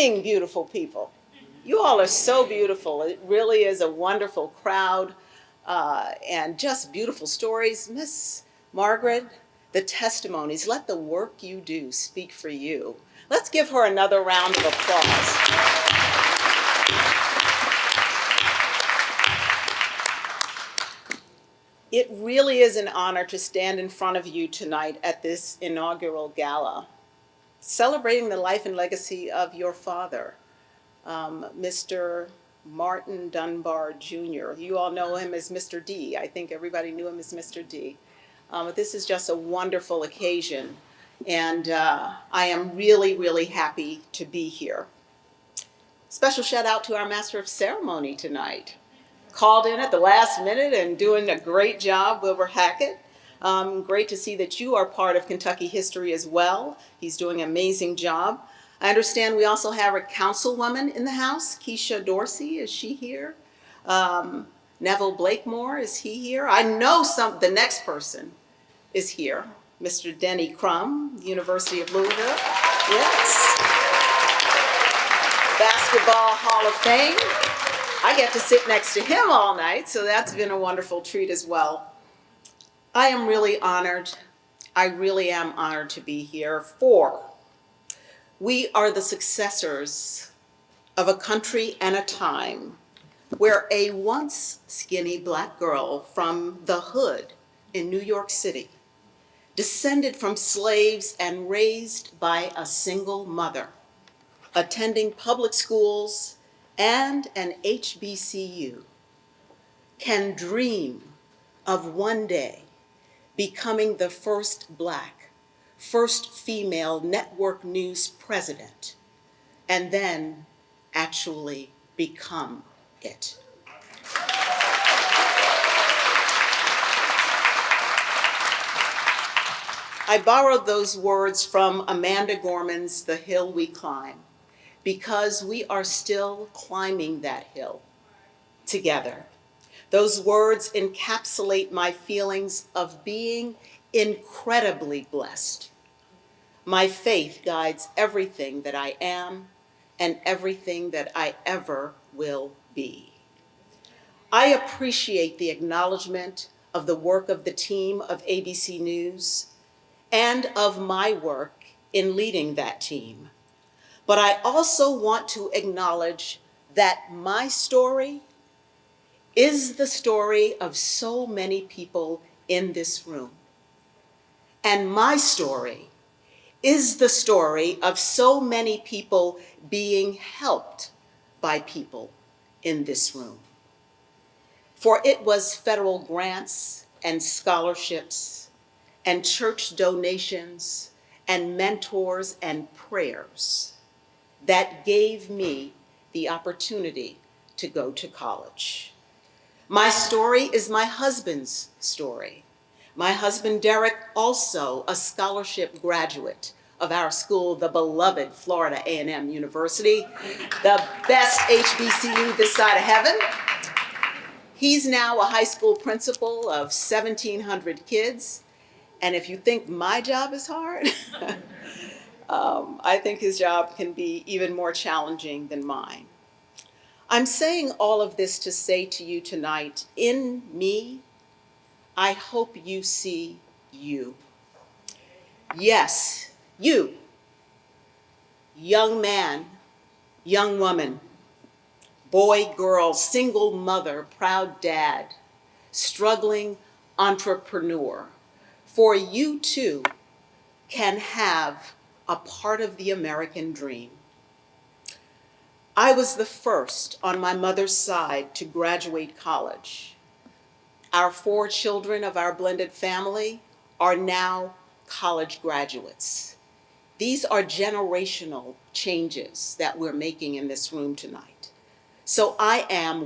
evening, beautiful people. You all are so beautiful. It really is a wonderful crowd and just beautiful stories. Miss Margaret, the testimonies, let the work you do speak for you. Let's give her another round of applause. It really is an honor to stand in front of you tonight at this inaugural gala, celebrating the life and legacy of your father, Mr. Martin Dunbar Jr. You all know him as Mr. D. I think everybody knew him as Mr. D. But this is just a wonderful occasion, and I am really, really happy to be here. Special shout out to our Master of Ceremony tonight. Called in at the last minute and doing a great job, Wilbur Hackett. Great to see that you are part of Kentucky history as well. He's doing an amazing job. I understand we also have a councilwoman in the house, Keisha Dorsey. Is she here? Neville Blakemore, is he here? I know the next person is here. Mr. Denny Crum, University of Louisville. Yes. Basketball Hall of Fame. I get to sit next to him all night, so that's been a wonderful treat as well. I am really honored. I really am honored to be here. We are the successors of a country and a time where a once skinny Black girl from the hood in New York City, descended from slaves and raised by a single mother, attending public schools and an HBCU, can dream of one day becoming the first Black, first female network news president, and then actually become it. I borrowed those words from Amanda Gorman's The Hill We Climb, because we are still climbing that hill together. Those words encapsulate my feelings of being incredibly blessed. My faith guides everything that I am and everything that I ever will be. I appreciate the acknowledgement of the work of the team of ABC News and of my work in leading that team. But I also want to acknowledge that my story is the story of so many people in this room. And my story is the story of so many people being helped by people in this room. For it was federal grants and scholarships and church donations and mentors and prayers that gave me the opportunity to go to college. My story is my husband's story. My husband, Derek, also a scholarship graduate of our school, the beloved Florida A&M University, the best HBCU this side of heaven. He's now a high school principal of 1,700 kids. And if you think my job is hard, I think his job can be even more challenging than mine. I'm saying all of this to say to you tonight, in me, I hope you see you. Yes, you, young man, young woman, boy, girl, single mother, proud dad, struggling entrepreneur. For you too can have a part of the American dream. I was the first on my mother's side to graduate college. Our 4 children of our blended family are now college graduates. These are generational changes that we're making in this room tonight. So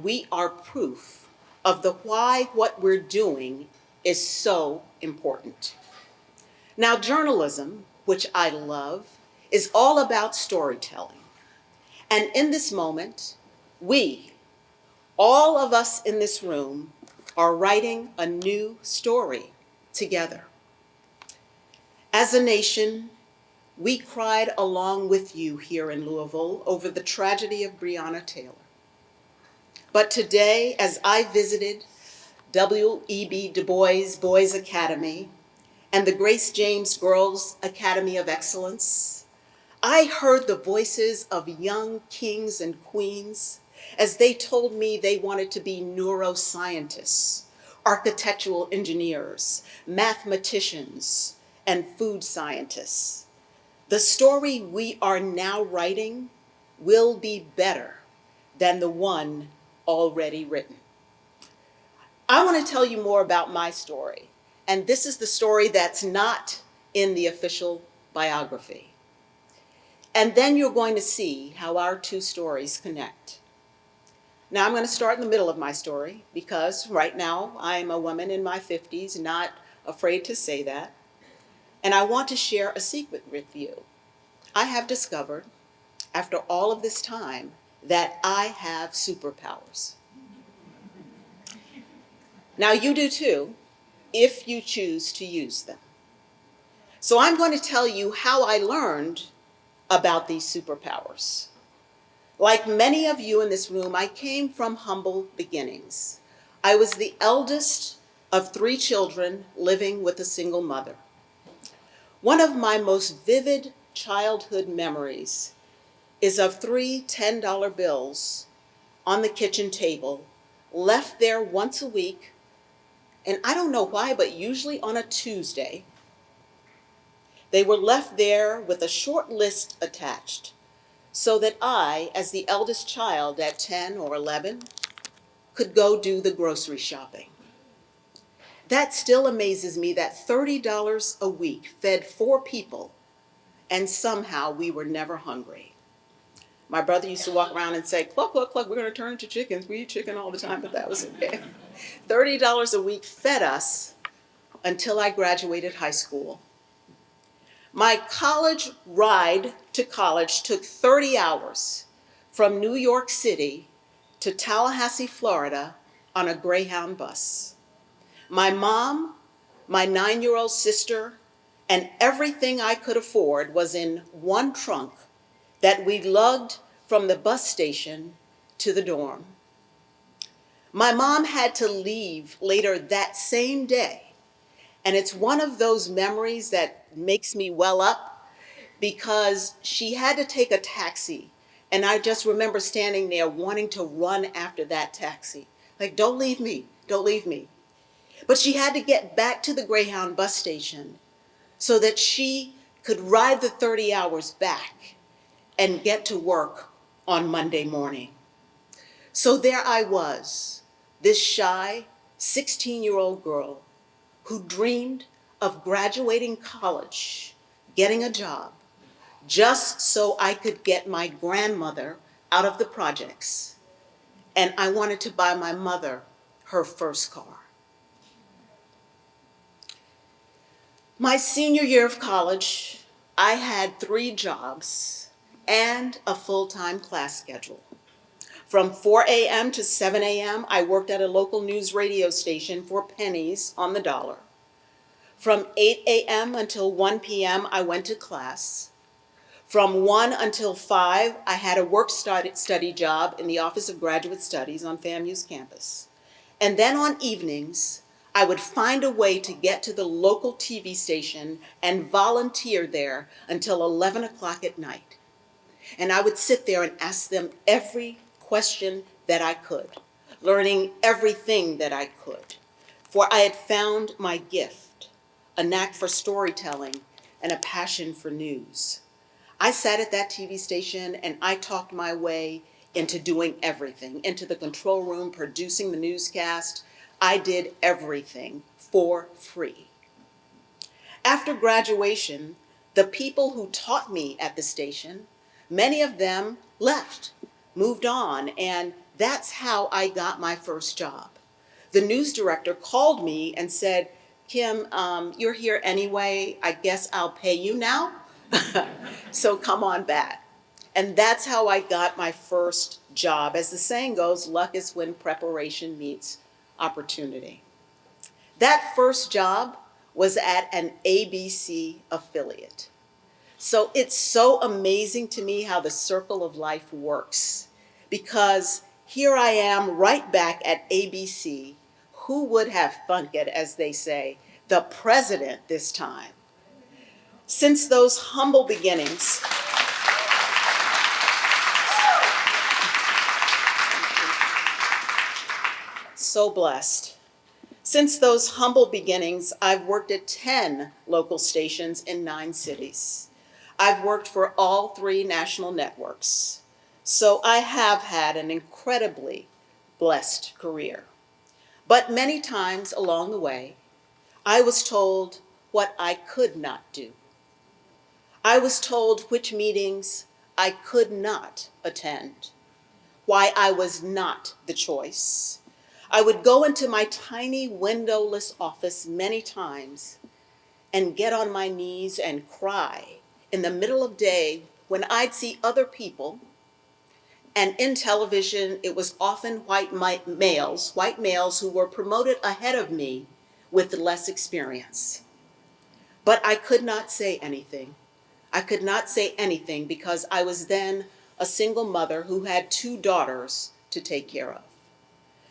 we are proof of the why what we're doing is so important. Now, journalism, which I love, is all about storytelling. And in this moment, we, all of us in this room, are writing a new story together. As a nation, We cried along with you here in Louisville over the tragedy of Breonna Taylor. But today, as I visited W.E.B. Du Bois Boys Academy and the Grace James Girls Academy of Excellence, I heard the voices of young kings and queens as they told me they wanted to be neuroscientists, architectural engineers, mathematicians, and food scientists. The story we are now writing will be better than the one already written. I want to tell you more about my story, and this is the story that's not in the official biography. And then you're going to see how our two stories connect. Now, I'm going to start in the middle of my story because right now I'm a woman in my 50s, not afraid to say that. And I want to share a secret with you. I have discovered, after all of this time, that I have superpowers. Now, you do too, if you choose to use them. So I'm going to tell you how I learned about these superpowers. Like many of you in this room, I came from humble beginnings. I was the eldest of 3 children living with a single mother. One of my most vivid childhood memories is of 3 $10 bills on the kitchen table, left there once a week, and I don't know why, but usually on a Tuesday. They were left there with a short list attached so that I, as the eldest child at 10 or 11, could go do the grocery shopping. That still amazes me that $30 a week fed 4 people, and somehow we were never hungry. My brother used to walk around and say, cluck, cluck, cluck, we're going to turn into chickens. We eat chicken all the time, but that was okay. $30 a week fed us until I graduated high school. My college ride to college took 30 hours from New York City to Tallahassee, Florida on a Greyhound bus. My mom, my 9-year-old sister, and everything I could afford was in one trunk that we lugged from the bus station to the dorm. My mom had to leave later that same day, and it's one of those memories that makes me well up because she had to take a taxi, and I just remember standing there wanting to run after that taxi. Like, don't leave me, don't leave me. But she had to get back to the Greyhound bus station so that she could ride the 30 hours back and get to work on Monday morning. So there I was, this shy 16-year-old girl who dreamed of graduating college, getting a job, just so I could get my grandmother out of the projects. And I wanted to buy my mother her first car. My senior year of college, I had 3 jobs and a full-time class schedule. From 4 a.m. to 7 a.m., I worked at a local news radio station for pennies on the dollar. From 8 a.m. until 1 p.m., I went to class. From 1 until 5, I had a work-study job in the Office of Graduate Studies on FAMU's campus. And then on evenings, I would find a way to get to the local TV station and volunteer there until 11 o'clock at night. And I would sit there and ask them every question that I could, learning everything that I could. For I had found my gift, a knack for storytelling and a passion for news. I sat at that TV station and I talked my way into doing everything, into the control room, producing the newscast. I did everything for free. After graduation, the people who taught me at the station, many of them left, moved on, and that's how I got my first job. The news director called me and said, Kim, you're here anyway, I guess I'll pay you now, so come on back. And that's how I got my first job. As the saying goes, luck is when preparation meets opportunity. That first job was at an ABC affiliate. So it's so amazing to me how the circle of life works, because here I am right back at ABC. Who would have thunk it, as they say, the president this time? Since those humble beginnings, so blessed. Since those humble beginnings, I've worked at 10 local stations in 9 cities. I've worked for all 3 national networks. So I have had an incredibly blessed career. But many times along the way, I was told what I could not do. I was told which meetings I could not attend, why I was not the choice. I would go into my tiny windowless office many times and get on my knees and cry in the middle of day when I'd see other people, and in television it was often white males who were promoted ahead of me with less experience. But I could not say anything. I could not say anything because I was then a single mother who had 2 daughters to take care of.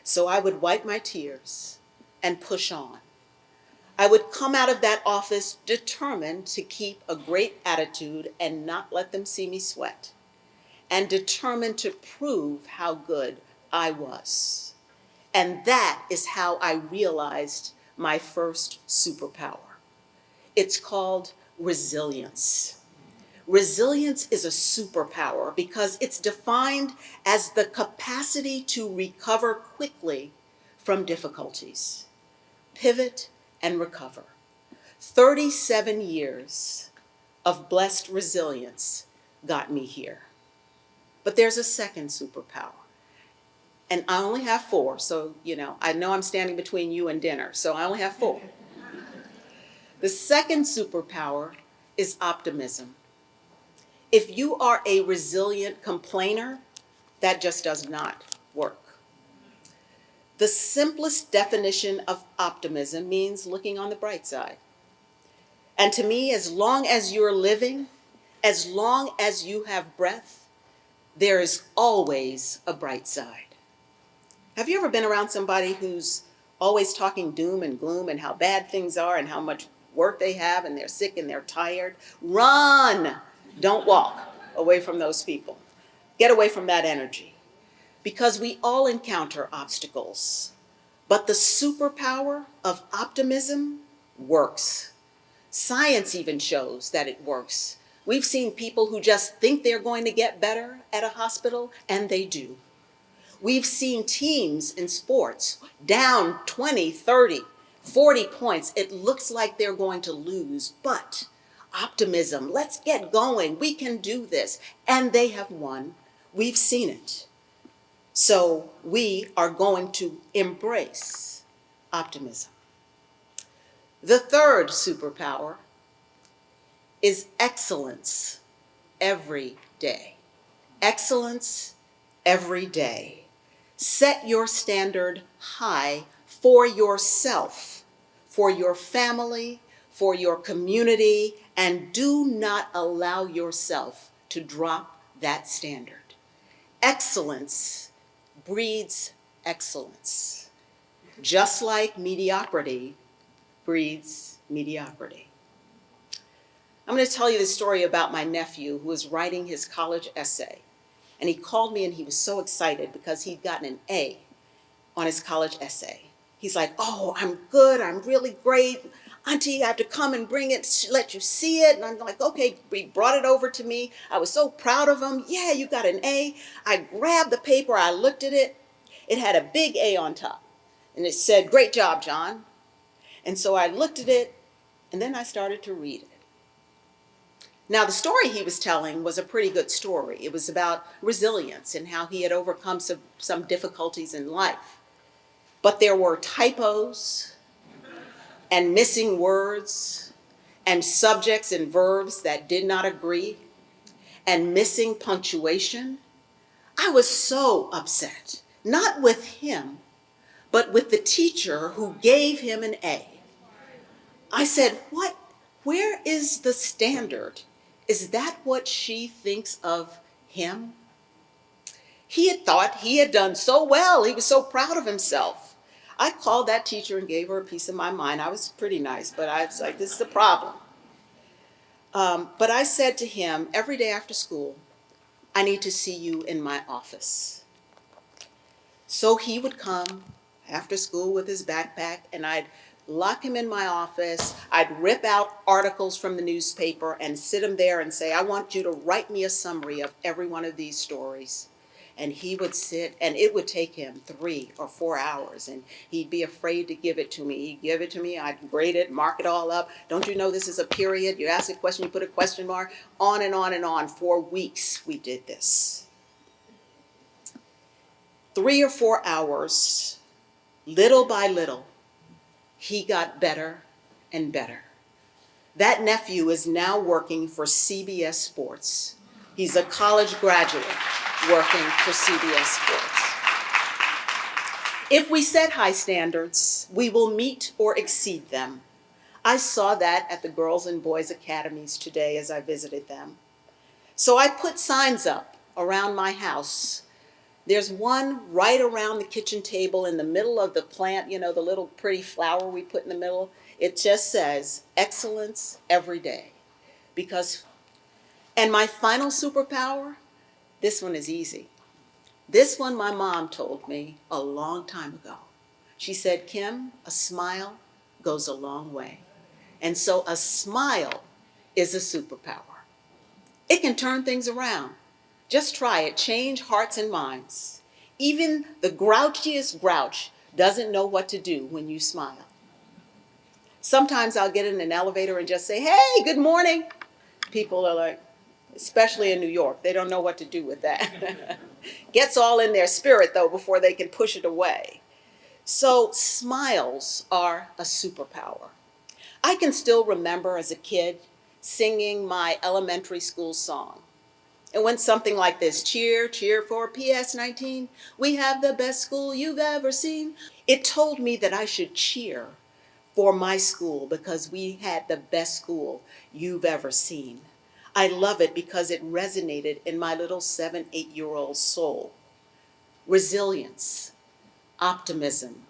So I would wipe my tears and push on. I would come out of that office determined to keep a great attitude and not let them see me sweat, and determined to prove how good I was. And that is how I realized my first superpower. It's called resilience. Resilience is a superpower because it's defined as the capacity to recover quickly from difficulties, pivot and recover. 37 years of blessed resilience got me here. But there's a second superpower. And I only have 4, so I know I'm standing between you and dinner, so I only have 4. The second superpower is optimism. If you are a resilient complainer, that just does not work. The simplest definition of optimism means looking on the bright side. And to me, as long as you're living, as long as you have breath, there is always a bright side. Have you ever been around somebody who's always talking doom and gloom and how bad things are and how much work they have and they're sick and they're tired? Run! Don't walk away from those people. Get away from that energy. Because we all encounter obstacles. But the superpower of optimism works. Science even shows that it works. We've seen people who just think they're going to get better at a hospital, and they do. We've seen teams in sports down 20, 30, 40 points. It looks like they're going to lose, but optimism, let's get going. We can do this. And they have won. We've seen it. So we are going to embrace optimism. The third superpower is excellence every day. Excellence every day. Set your standard high for yourself, for your family, for your community, and do not allow yourself to drop that standard. Excellence breeds excellence, just like mediocrity breeds mediocrity. I'm going to tell you the story about my nephew who was writing his college essay. And he called me and he was so excited because he'd gotten an A on his college essay. He's like, oh, I'm good, I'm really great. Auntie, I have to come and bring it, let you see it. And I'm like, okay, he brought it over to me. I was so proud of him. Yeah, you got an A. I grabbed the paper, I looked at it. It had a big A on top. And it said, great job, John. And so I looked at it, and then I started to read it. Now, the story he was telling was a pretty good story. It was about resilience and how he had overcome some difficulties in life. But there were typos and missing words and subjects and verbs that did not agree and missing punctuation. I was so upset, not with him, but with the teacher who gave him an A. I said, where is the standard Is that what she thinks of him? He had thought he had done so well. He was so proud of himself. I called that teacher and gave her a piece of my mind. I was pretty nice, but I was like, this is the problem. But I said to him every day after school, I need to see you in my office. So he would come after school with his backpack, and I'd lock him in my office. I'd rip out articles from the newspaper and sit him there and say, I want you to write me a summary of every one of these stories. And he would sit, and it would take him 3 or 4 hours, and he'd be afraid to give it to me. He'd give it to me, I'd grade it, mark it all up. Don't you know this is a period? You ask a question, you put a question mark, on and on and on. For weeks we did this. 3 or 4 hours, little by little, he got better and better. That nephew is now working for CBS Sports. He's a college graduate working for CBS Sports. If we set high standards, we will meet or exceed them. I saw that at the Girls and Boys Academies today as I visited them. So I put signs up around my house. There's one right around the kitchen table in the middle of the plant, you know, the little pretty flower we put in the middle. It just says, excellence every day. And my final superpower, this one is easy. This one my mom told me a long time ago. She said, Kim, a smile goes a long way. And so a smile is a superpower. It can turn things around. Just try it. Change hearts and minds. Even the grouchiest grouch doesn't know what to do when you smile. Sometimes I'll get in an elevator and just say, hey, good morning. People are like, especially in New York, they don't know what to do with that. Gets all in their spirit, though, before they can push it away. So smiles are a superpower. I can still remember as a kid singing my elementary school song. It went something like this: cheer, cheer for PS19. We have the best school you've ever seen. It told me that I should cheer for my school because we had the best school you've ever seen. I love it because it resonated in my little 7, 8-year-old soul. Resilience, optimism,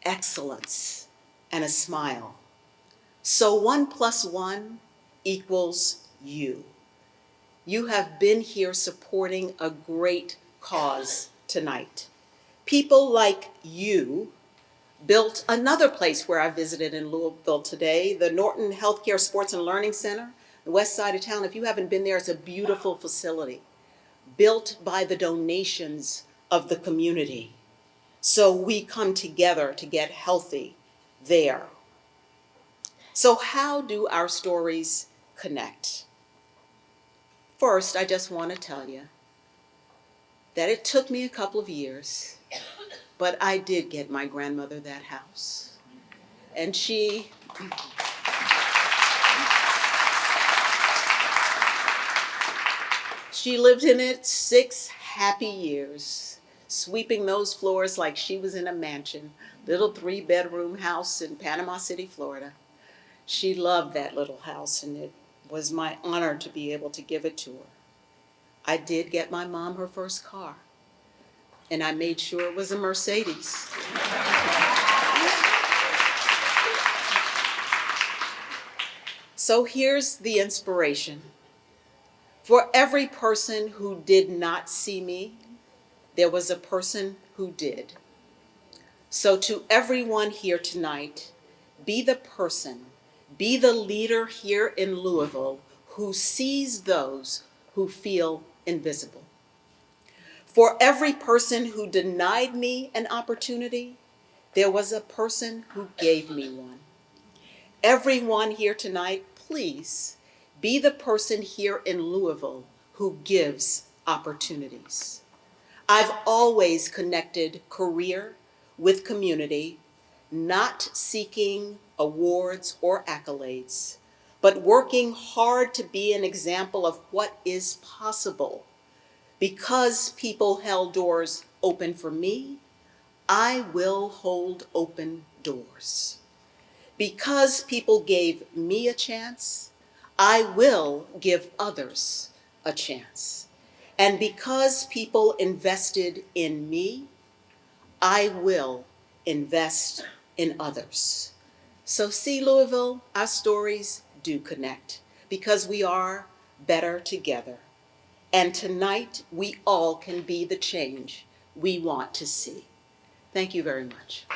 excellence, and a smile. So 1 + 1 equals you. You have been here supporting a great cause tonight. People like you built another place where I visited in Louisville today, the Norton Healthcare Sports and Learning Center, the west side of town. If you haven't been there, it's a beautiful facility built by the donations of the community. So we come together to get healthy there. So how do our stories connect? First, I just want to tell you that it took me a couple of years, but I did get my grandmother that house. And she lived in it 6 happy years, sweeping those floors like she was in a mansion, little 3-bedroom house in Panama City, Florida. She loved that little house, and it was my honor to be able to give it to her. I did get my mom her first car, and I made sure it was a Mercedes. So here's the inspiration. For every person who did not see me, there was a person who did. So to everyone here tonight, be the person, be the leader here in Louisville who sees those who feel invisible. For every person who denied me an opportunity, there was a person who gave me one. Everyone here tonight, please be the person here in Louisville who gives opportunities. I've always connected career with community, not seeking awards or accolades, but working hard to be an example of what is possible. Because people held doors open for me, I will hold open doors. Because people gave me a chance, I will give others a chance. And because people invested in me, I will invest in others. So see, Louisville, our stories do connect because we are better together. And tonight, we all can be the change we want to see. Thank you very much.